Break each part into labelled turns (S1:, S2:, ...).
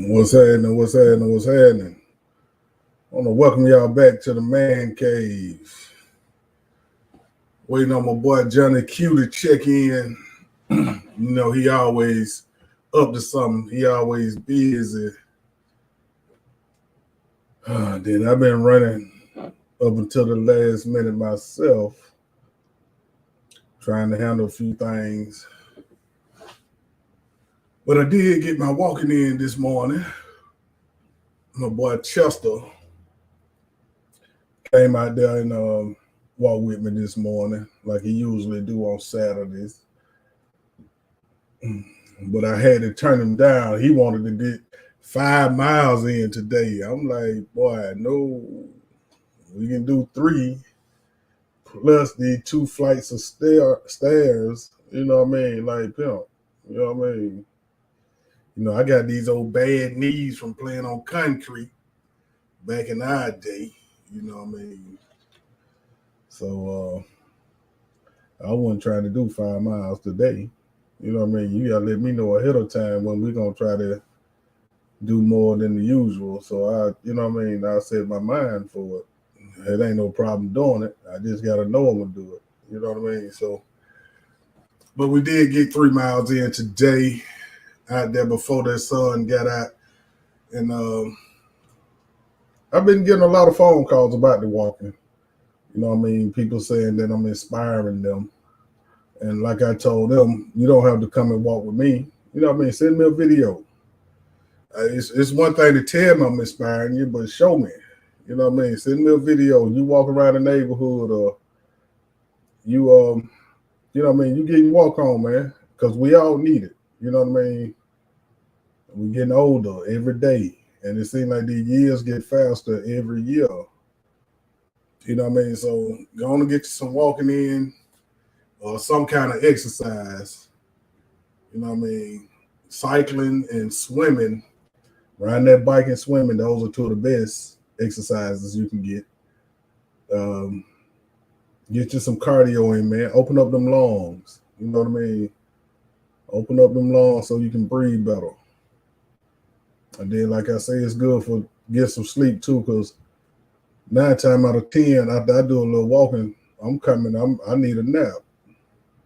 S1: What's happening? What's happening? What's happening? I want to welcome y'all back to the man cave. Waiting on my boy Johnny Q to check in. He always up to something. He always busy. Then I've been running up until the last minute myself, trying to handle a few things. But I did get my walking in this morning. My boy Chester came out there and walked with me this morning, like he usually do on Saturdays. But I had to turn him down. He wanted to get 5 miles in today. I'm like, boy, no, we can do 3 plus the 2 flights of stairs. You know what I mean? Like pimp. You know what I mean? I got these old bad knees from playing on concrete back in our day. You know what I mean? So I wasn't trying to do 5 miles today. You know what I mean? You gotta let me know ahead of time when we're gonna try to do more than the usual. So I set my mind for it. It ain't no problem doing it. I just gotta know I'm gonna do it. You know what I mean? So, but we did get 3 miles in today out there before that sun got out, and I've been getting a lot of phone calls about the walking. You know what I mean? People saying that I'm inspiring them. And like I told them, you don't have to come and walk with me. You know what I mean? Send me a video. It's one thing to tell me I'm inspiring you, but show me. You know what I mean? Send me a video. You walk around the neighborhood, or you you know what I mean? You get your walk on, man, because we all need it. You know what I mean? We're getting older every day, and it seems like these years get faster every year. You know what I mean? So go on and get you some walking in or some kind of exercise. You know what I mean? Cycling and swimming, riding that bike and swimming, those are 2 of the best exercises you can get. Get you some cardio in, man. Open up them lungs. You know what I mean? Open up them lungs so you can breathe better. And then, like I say, it's good for get some sleep too, because 9 times out of 10, after I do a little walking, I need a nap.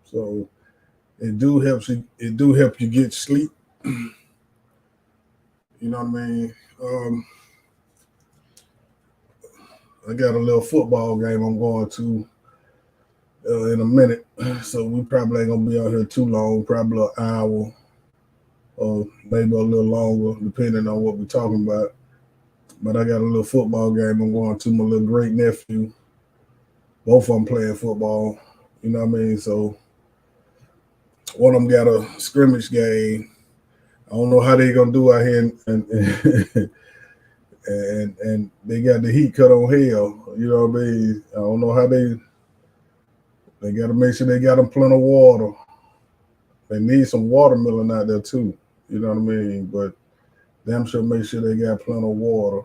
S1: So it do help you. It do help you get sleep. You know what I mean? I got a little football game I'm going to in a minute, so we probably ain't gonna be out here too long. Probably an hour, or maybe a little longer, depending on what we're talking about. But I got a little football game I'm going to. My little great nephew, both of them playing football. You know what I mean? So one of them got a scrimmage game. I don't know how they gonna do out here, and they got the heat cut on hell. You know what I mean? I don't know how they got to make sure they got them plenty of water. They need some watermelon out there too. You know what I mean? But damn sure make sure they got plenty of water.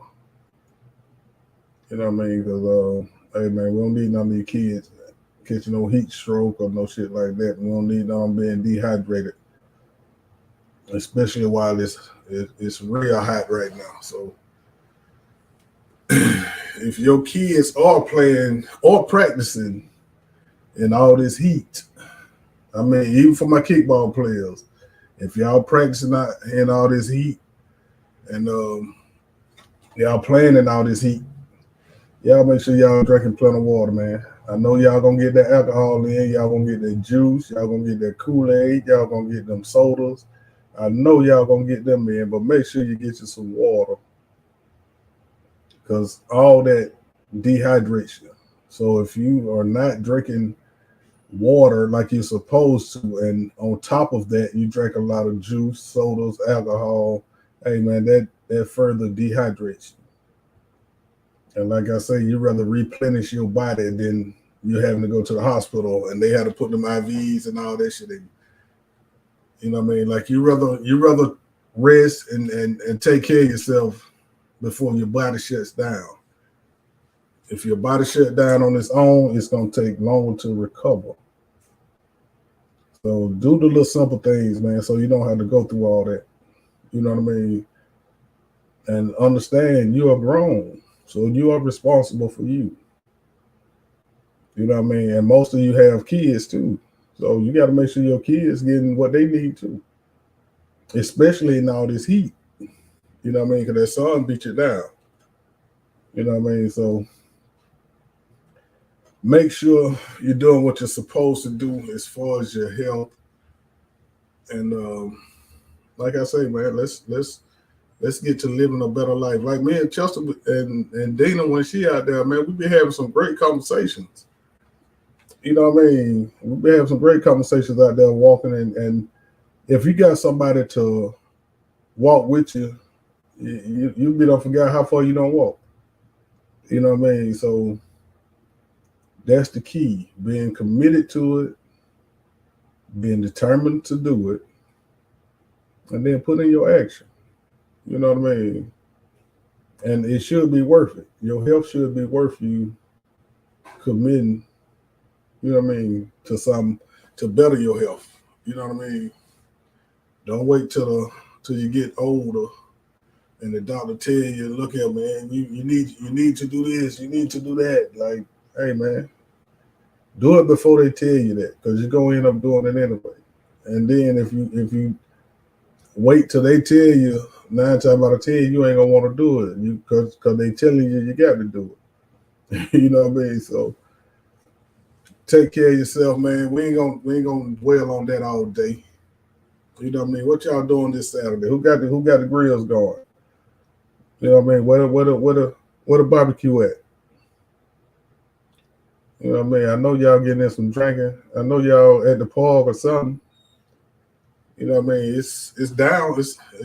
S1: You know what I mean? Because hey man, we don't need none of these kids catching no heat stroke or no shit like that. We don't need them being dehydrated, especially while it's real hot right now. So if your kids are playing or practicing in all this heat, I mean, even for my kickball players, if y'all practicing out in all this heat and y'all playing in all this heat, y'all make sure y'all drinking plenty of water, man. I know y'all gonna get that alcohol in, y'all gonna get that juice, y'all gonna get that Kool-Aid, y'all gonna get them sodas. I know y'all gonna get them in, but make sure you get you some water, because all that dehydrates you. So if you are not drinking water like you're supposed to, and on top of that you drink a lot of juice, sodas, alcohol, hey man, that further dehydrates you. And like I say, you rather replenish your body than you having to go to the hospital and they had to put them IVs and all that shit in. You know what I mean? Like you rather rest and take care of yourself before your body shuts down. If your body shut down on its own, it's gonna take longer to recover. So do the little simple things, man, so you don't have to go through all that. You know what I mean? and understand you are grown. So you are responsible for you. You know what I mean? And most of you have kids too. So you got to make sure your kids getting what they need too, especially in all this heat. You know what I mean? Because that sun beat you down. You know what I mean? So make sure you're doing what you're supposed to do as far as your health. And like I say, man, let's get to living a better life. Like me and Chester and Dina, when she out there, man, we be having some great conversations. You know what I mean? We be having some great conversations out there walking, and if you got somebody to walk with you, you be don't forget how far you don't walk. You know what I mean? So that's the key: being committed to it, being determined to do it, and then put in your action. You know what I mean? And it should be worth it. Your health should be worth you committing. You know what I mean, to some to better your health. You know what I mean? Don't wait till you get older and the doctor tell you, look here, man, you need to do this, you need to do that. Like, hey man, do it before they tell you that, because you're gonna end up doing it anyway. And then if you wait till they tell you, 9 times out of 10 you ain't gonna want to do it, because they telling you got to do it. You know what I mean? So take care of yourself, man. We ain't gonna dwell on that all day. You know what I mean? What y'all doing this Saturday? Who got the grills going? You know what I mean? Where the barbecue at? You know what I mean? I know y'all getting in some drinking. I know y'all at the park or something. You know what I mean? It's down.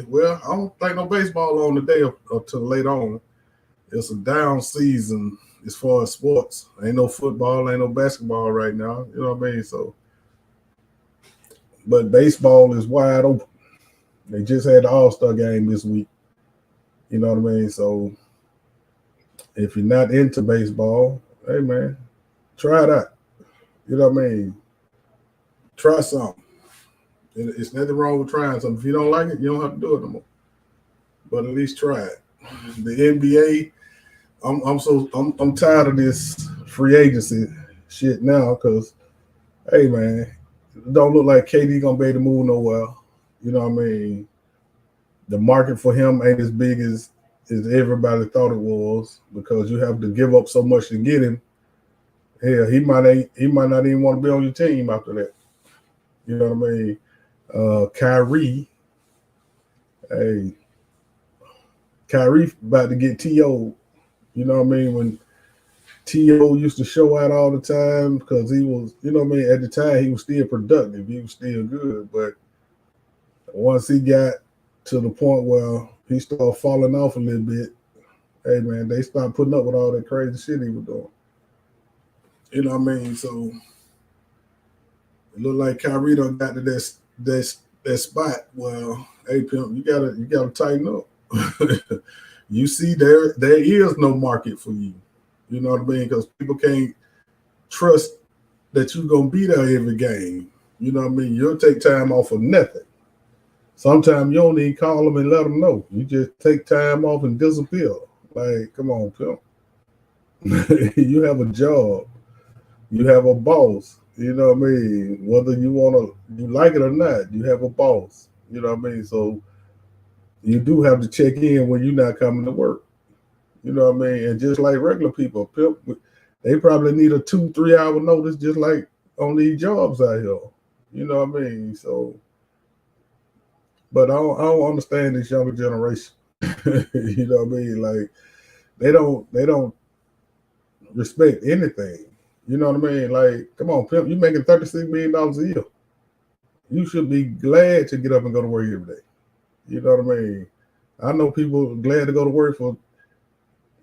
S1: Well, I don't think no baseball on today up till late on. It's a down season as far as sports. Ain't no football, ain't no basketball right now. You know what I mean? So, but baseball is wide open. They just had the All-Star game this week. You know what I mean? So if you're not into baseball, hey man, try it out. You know what I mean? Try something. It's nothing wrong with trying something. If you don't like it, you don't have to do it no more. But at least try it. The NBA, I'm tired of this free agency shit now, because hey man, it don't look like KD gonna be able to move nowhere. You know what I mean? The market for him ain't as big as everybody thought it was, because you have to give up so much to get him. Hell, he might not even want to be on your team after that. You know what I mean? Kyrie, hey, Kyrie about to get T.O. You know what I mean? When T.O. used to show out all the time, because he was, you know what I mean, at the time he was still productive. He was still good. But once he got to the point where he started falling off a little bit, hey man, they stopped putting up with all that crazy shit he was doing. You know what I mean? So it looked like Kyrie done got to that spot. Well, hey pimp, you gotta tighten up. You see, there is no market for you. You know what I mean? Because people can't trust that you're gonna be there every game. You know what I mean? You'll take time off for nothing. Sometimes you don't even call them and let them know. You just take time off and disappear. Like, come on, pimp. You have a job. You have a boss. You know what I mean? Whether you like it or not, you have a boss. You know what I mean? So you do have to check in when you're not coming to work. You know what I mean? And just like regular people, pimp, they probably need a 2-3 hour notice, just like on these jobs out here. You know what I mean? So, but I don't understand this younger generation. You know what I mean? Like they don't respect anything. You know what I mean? Like, come on, pimp, you making $36 million a year. You should be glad to get up and go to work every day. You know what I mean? I know people glad to go to work for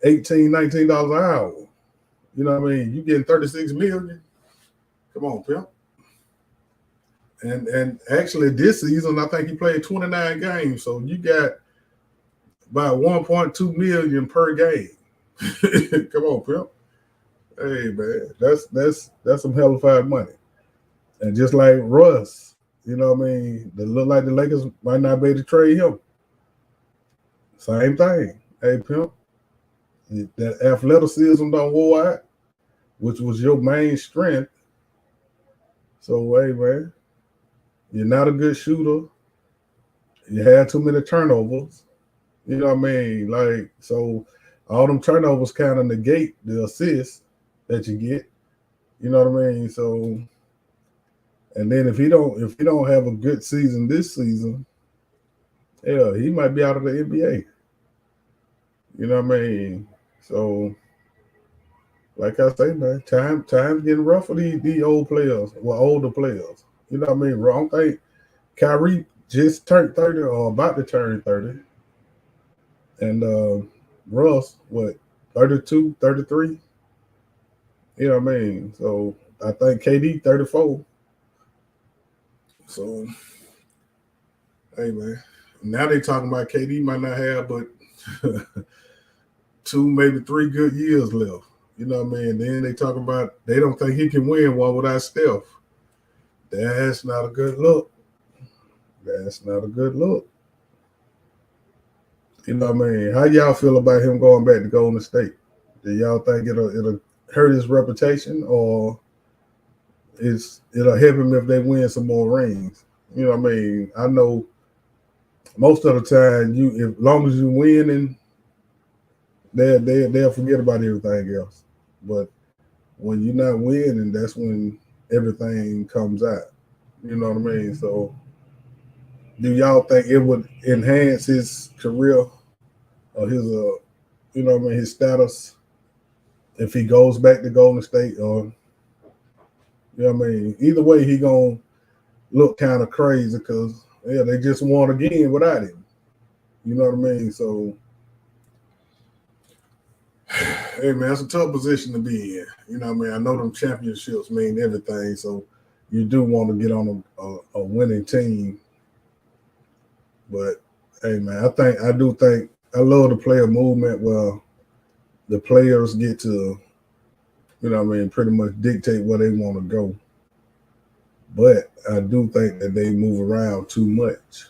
S1: $18, $19 an hour. You know what I mean? You getting 36 million. Come on, pimp. And actually this season, I think he played 29 games. So you got about 1.2 million per game. Come on, pimp. Hey man, that's some hellified money. And just like Russ, you know what I mean? It look like the Lakers might not be able to trade him. Same thing. Hey, pimp, that athleticism don't wore out, which was your main strength. So, hey, man, you're not a good shooter. You had too many turnovers. You know what I mean? Like, so all them turnovers kind of negate the assists that you get. You know what I mean? So, and then if he don't have a good season this season, yeah, he might be out of the NBA. You know what I mean? So, like I say, man, time's getting rough for these old players, well, older players. You know what I mean? Wrong thing. Kyrie just turned 30 or about to turn 30. And Russ, what, 32, 33? You know what I mean? So I think KD 34. So hey man. Now they talking about KD might not have but two, maybe 3 good years left. You know what I mean? Then they talking about they don't think he can win one without Steph. That's not a good look. That's not a good look. You know what I mean? How y'all feel about him going back to Golden State? Do y'all think it'll hurt his reputation, or it'll help him if they win some more rings? You know what I mean? I know most of the time, as long as you winning, they'll forget about everything else. But when you're not winning, that's when everything comes out. You know what I mean? So, do y'all think it would enhance his career or his you know what I mean, his status if he goes back to Golden State, or you know what I mean? Either way, he gonna look kind of crazy because yeah, they just won again without him. You know what I mean? So, hey man, it's a tough position to be in. You know what I mean? I know them championships mean everything, so you do want to get on a winning team. But hey man, I do think I love the player movement where the players get to, you know what I mean, pretty much dictate where they want to go. But I do think that they move around too much.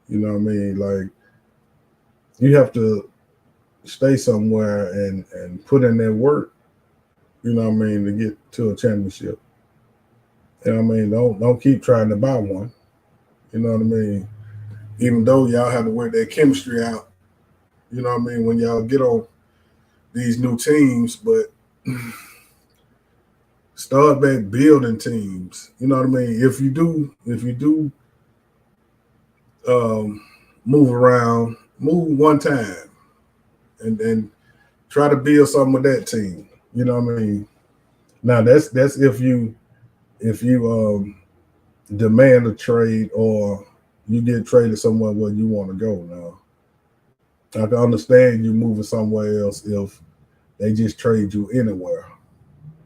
S1: You know what I mean? Like you have to stay somewhere and put in that work. You know what I mean, to get to a championship. You know what I mean? Don't keep trying to buy one. You know what I mean? Even though y'all have to work that chemistry out. You know what I mean? When y'all get on these new teams, but start back building teams. You know what I mean? If you do um, move around, move one time, and try to build something with that team. You know what I mean? Now that's if you demand a trade or you get traded somewhere where you want to go. Now I can understand you moving somewhere else if they just trade you anywhere.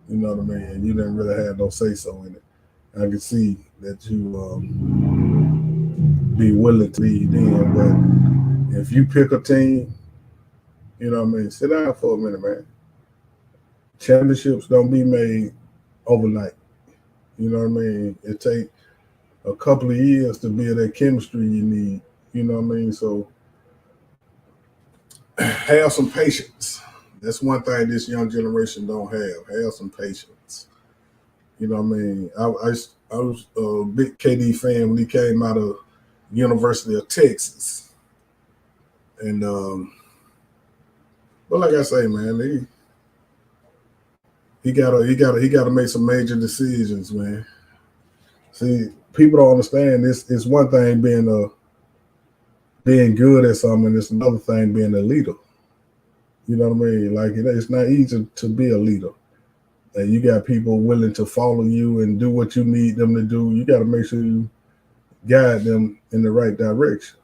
S1: You know what I mean? And you didn't really have no say so in it. I can see that you be willing to lead in, but if you pick a team, you know what I mean, sit down for a minute, man. Championships don't be made overnight. You know what I mean? It take a couple of years to build that chemistry you need. You know what I mean? So have some patience. That's one thing this young generation don't have. Have some patience. You know what I mean? I was a big KD fan when he came out of University of Texas, and but like I say, man, he gotta make some major decisions, man. See, people don't understand this. It's one thing being good at something, it's another thing being a leader. You know what I mean? Like it's not easy to be a leader. And you got people willing to follow you and do what you need them to do. You got to make sure you guide them in the right direction.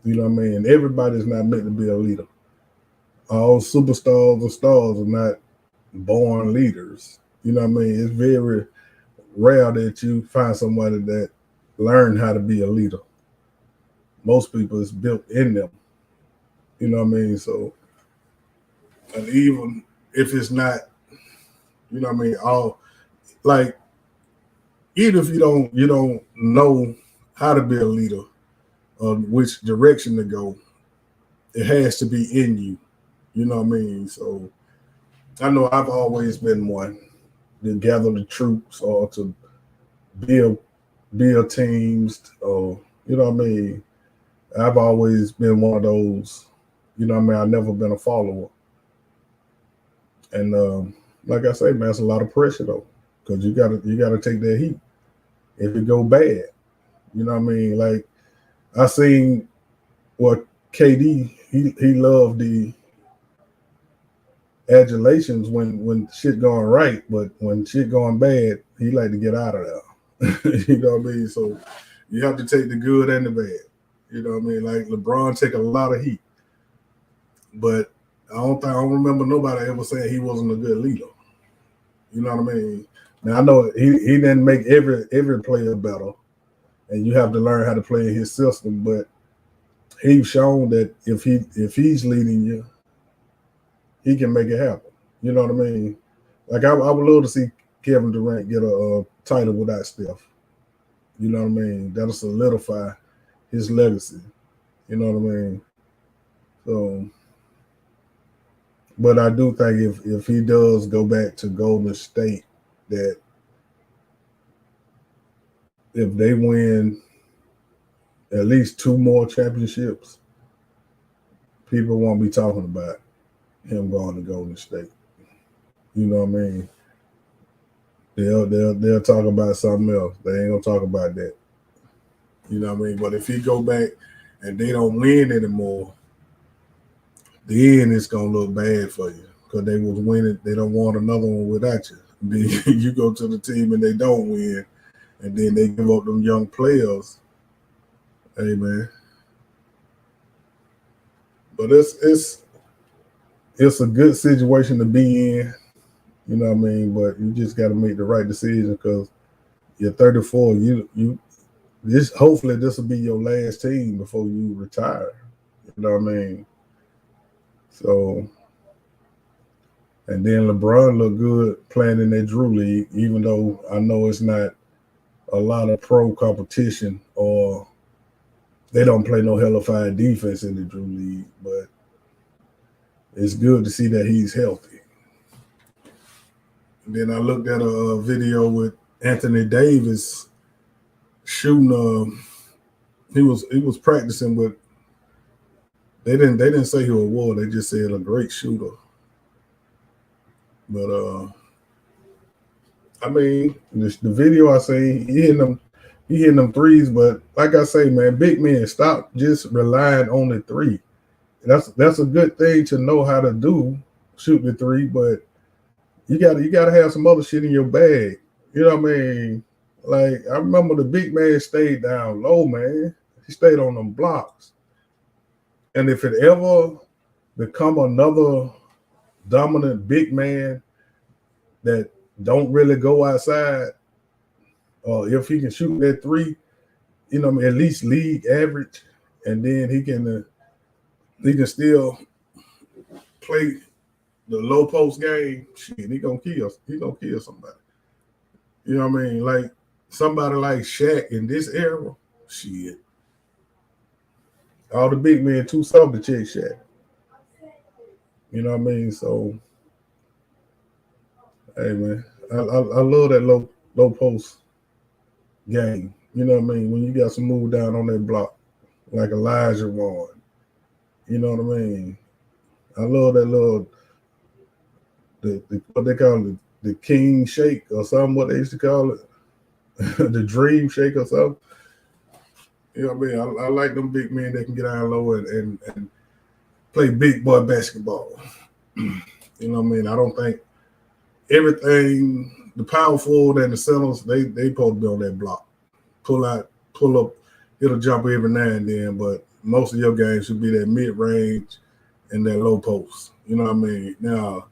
S1: You know what I mean? Everybody's not meant to be a leader. All superstars or stars are not born leaders. You know what I mean? It's very rare that you find somebody that learned how to be a leader. Most people it's built in them. You know what I mean? So, and even if it's not, you know what I mean, all like even if you don't know how to be a leader or which direction to go, it has to be in you. You know what I mean? So I know I've always been one to gather the troops or to build build teams or you know what I mean. I've always been one of those. You know what I mean. I've never been a follower, and like I say, man, it's a lot of pressure though, because you gotta take that heat if it go bad. You know what I mean? Like I seen what KD he loved the adulations when shit going right, but when shit going bad, he like to get out of there. You know what I mean? So you have to take the good and the bad. You know what I mean? Like LeBron take a lot of heat, but I don't remember nobody ever saying he wasn't a good leader. You know what I mean? Now I know he didn't make every player better, and you have to learn how to play in his system. But he's shown that if he's leading you, he can make it happen. You know what I mean? Like I would love to see Kevin Durant get a title without Steph. You know what I mean? That'll solidify his legacy. You know what I mean? So, but I do think if he does go back to Golden State, that if they win at least two more championships, people won't be talking about him going to Golden State. You know what I mean? They'll talk about something else. They ain't gonna talk about that. You know what I mean? But if he go back and they don't win anymore, then it's gonna look bad for you because they was winning. They don't want another one without you. Then you go to the team and they don't win, and then they give up them young players. Hey man, but it's a good situation to be in. You know what I mean? But you just got to make the right decision because you're 34. You this hopefully this will be your last team before you retire. You know what I mean? So and then LeBron looked good playing in that Drew League, even though I know it's not a lot of pro competition or they don't play no hellified defense in the Drew League, but it's good to see that he's healthy. And then I looked at a video with Anthony Davis shooting. He was practicing with. They didn't say who it was. They just said a great shooter. But I mean, the video I seen, he hitting them threes. But like I say, man, big men, stop just relying on the three. That's a good thing to know how to do, shoot the three. But you gotta have some other shit in your bag. You know what I mean? Like I remember the big man stayed down low, man. He stayed on them blocks. And if it ever become another dominant big man that don't really go outside, or if he can shoot that three, you know, at least league average, and then he can still play the low post game. Shit, he gonna kill. He gonna kill somebody. You know what I mean? Like somebody like Shaq in this era. Shit, all the big men too soft to check Shaq. You know what I mean? So, hey man, I love that low post game. You know what I mean? When you got some move down on that block, like Elijah Warren. You know what I mean? I love that little what they call it, the king shake or something. What they used to call it, the dream shake or something. You know what I mean? I like them big men that can get down low and play big boy basketball. You know what I mean? I don't think everything the power forward and the centers they supposed to be on that block. Pull out, pull up, hit a jumper every now and then, but most of your games should be that mid range and that low post. You know what I mean? Now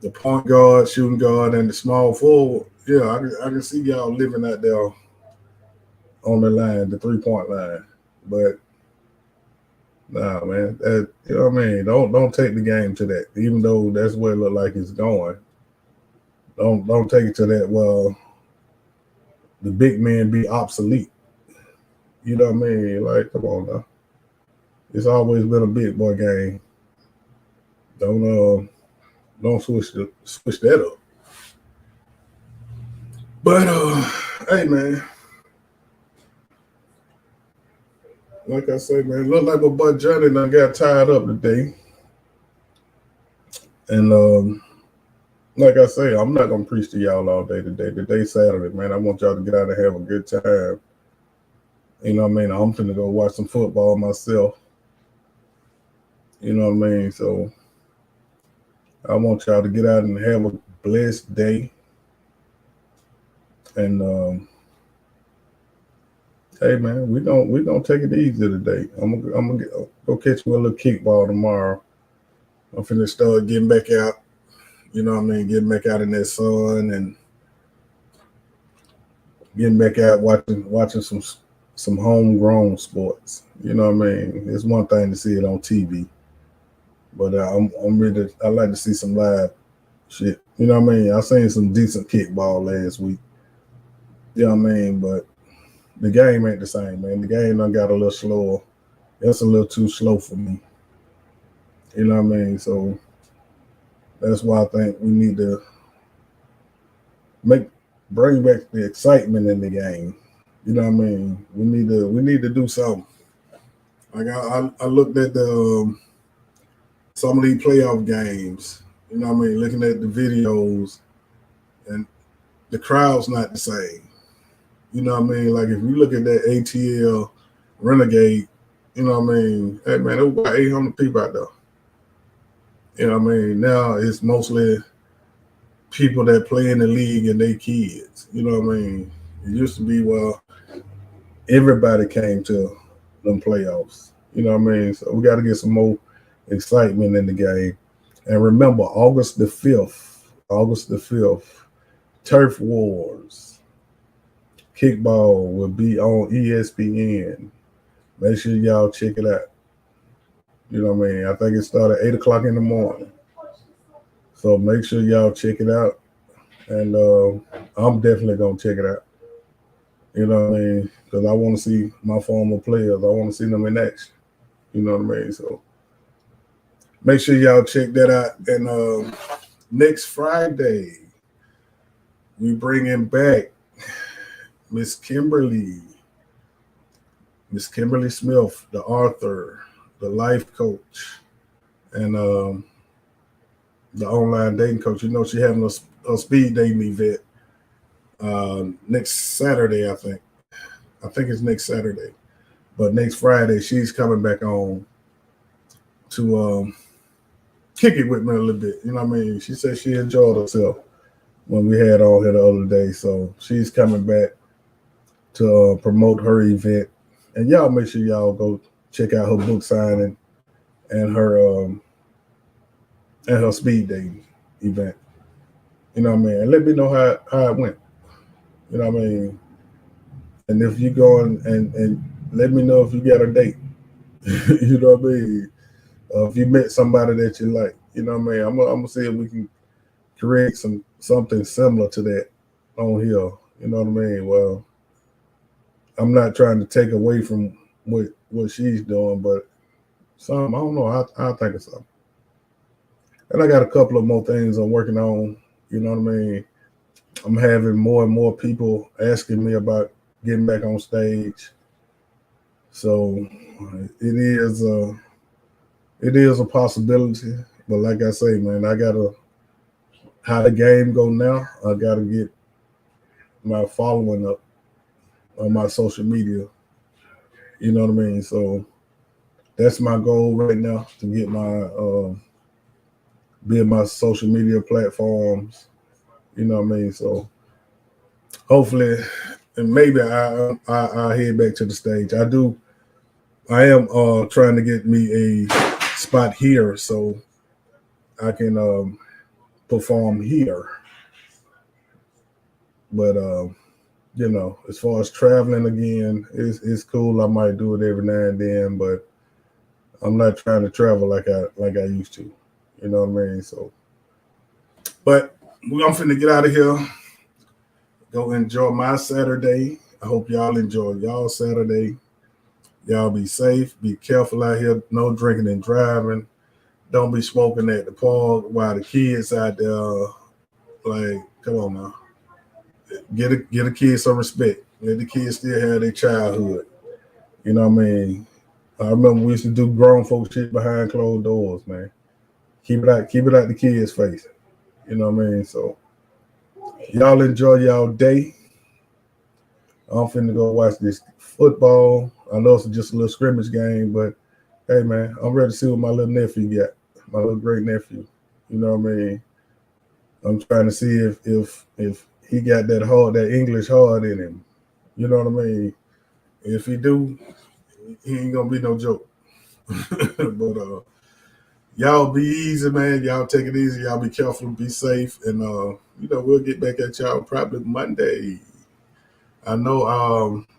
S1: the point guard, shooting guard, and the small forward, yeah, I can see y'all living out there on the line, the 3-point line. But nah, man, you know what I mean? Don't take the game to that, even though that's where it look like it's going. Don't take it to that. Well, the big men be obsolete. You know what I mean? Like, come on now. It's always been a big boy game. Don't switch that up. But hey man, like I say, man, look like my boy Johnny done got tied up today. And like I say, I'm not gonna preach to y'all all day today. Today's Saturday, man. I want y'all to get out and have a good time. You know what I mean? I'm finna go watch some football myself. You know what I mean? So I want y'all to get out and have a blessed day. And hey man, we gonna take it easy today. I'm gonna go catch me a little kickball tomorrow. I'm finna start getting back out. You know what I mean? Getting back out in that sun and getting back out watching some homegrown sports. You know what I mean? It's one thing to see it on TV, but I'm ready. I like to see some live shit. You know what I mean? I seen some decent kickball last week. You know what I mean? But the game ain't the same, man. The game done got a little slower. That's a little too slow for me. You know what I mean? So that's why I think we need to make bring back the excitement in the game. You know what I mean? We need to do something. Like I looked at the some of these playoff games. You know what I mean? Looking at the videos, and the crowd's not the same. You know what I mean? Like if you look at that ATL Renegade, you know what I mean? Hey man, there was about 800 people out there. You know what I mean? Now it's mostly people that play in the league and they kids. You know what I mean? It used to be everybody came to them playoffs. You know what I mean? So we got to get some more excitement in the game. And remember, August the 5th, Turf Wars kickball will be on ESPN. Make sure y'all check it out. You know what I mean? I think it started 8 o'clock in the morning. So make sure y'all check it out. And I'm definitely gonna check it out. You know what I mean? Because I want to see my former players. I want to see them in action. You know what I mean? So make sure y'all check that out. And next Friday, we bringing back Miss Kimberly Smith, the author, the life coach, and the online dating coach. You know, she having a speed dating event next Saturday, I think. I think it's next Saturday. But next Friday, she's coming back on to kick it with me a little bit. You know what I mean? She said she enjoyed herself when we had on here the other day. So she's coming back to promote her event. And y'all make sure y'all go check out her book signing and her speed dating event. You know what I mean? And let me know how it went. You know what I mean? And if you go and let me know if you got a date. You know what I mean? If you met somebody that you like, you know what I mean? I'm gonna see if we can create something similar to that on here. You know what I mean? Well, I'm not trying to take away from what she's doing, but some I don't know. I think of something. And I got a couple of more things I'm working on. You know what I mean? I'm having more and more people asking me about getting back on stage. So it is a possibility. But like I say, man, I gotta how the game go now. I gotta get my following up on my social media. You know what I mean? So that's my goal right now to get my build my social media platforms. You know what I mean? So hopefully, and maybe I head back to the stage. I am trying to get me a spot here so I can perform here. But you know, as far as traveling again, it's cool. I might do it every now and then, but I'm not trying to travel like I used to. You know what I mean? So, but I'm finna get out of here. Go enjoy my Saturday. I hope y'all enjoy y'all Saturday. Y'all be safe. Be careful out here. No drinking and driving. Don't be smoking at the park while the kids out there. Like, come on now. Get a kid some respect. Let the kids still have their childhood. You know what I mean? I remember we used to do grown folk shit behind closed doors, man. Keep it out the kids' face. You know what I mean? So y'all enjoy y'all day. I'm finna go watch this football. I know it's just a little scrimmage game, but hey man, I'm ready to see what my little nephew got. My little great nephew. You know what I mean? I'm trying to see if he got that English hard in him. You know what I mean? If he do, he ain't gonna be no joke. But y'all be easy, man. Y'all take it easy. Y'all be careful, be safe, and we'll get back at y'all probably Monday. I know. I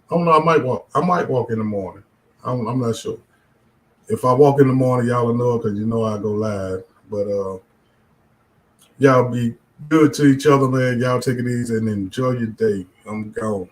S1: don't know. I might walk. I might walk in the morning. I'm not sure. If I walk in the morning, y'all will know because you know I go live. But y'all be good to each other, man. Y'all take it easy and enjoy your day. I'm gone.